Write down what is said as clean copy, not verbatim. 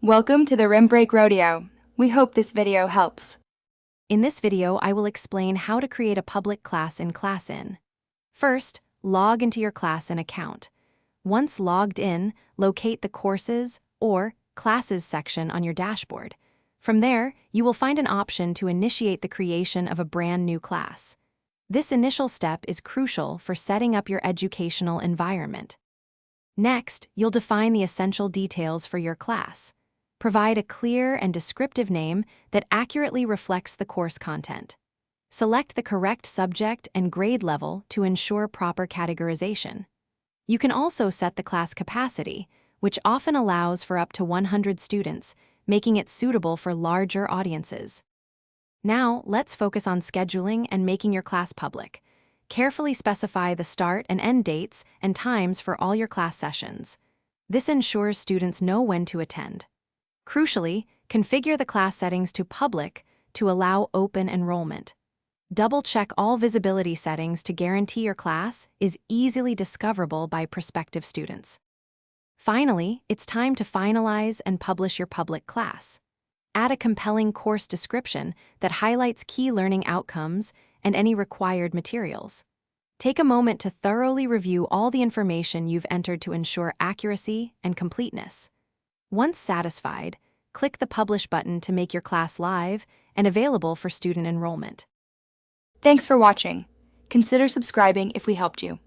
Welcome to the Rim Break Rodeo. We hope this video helps. In this video, I will explain how to create a public class in ClassIn. First, log into your ClassIn account. Once logged in, locate the Courses or Classes section on your dashboard. From there, you will find an option to initiate the creation of a brand new class. This initial step is crucial for setting up your educational environment. Next, you'll define the essential details for your class. Provide a clear and descriptive name that accurately reflects the course content. Select the correct subject and grade level to ensure proper categorization. You can also set the class capacity, which often allows for up to 100 students, making it suitable for larger audiences. Now, let's focus on scheduling and making your class public. Carefully specify the start and end dates and times for all your class sessions. This ensures students know when to attend. Crucially, configure the class settings to public to allow open enrollment. Double-check all visibility settings to guarantee your class is easily discoverable by prospective students. Finally, it's time to finalize and publish your public class. Add a compelling course description that highlights key learning outcomes and any required materials. Take a moment to thoroughly review all the information you've entered to ensure accuracy and completeness. Once satisfied, click the Publish button to make your class live and available for student enrollment. Thanks for watching. Consider subscribing if we helped you.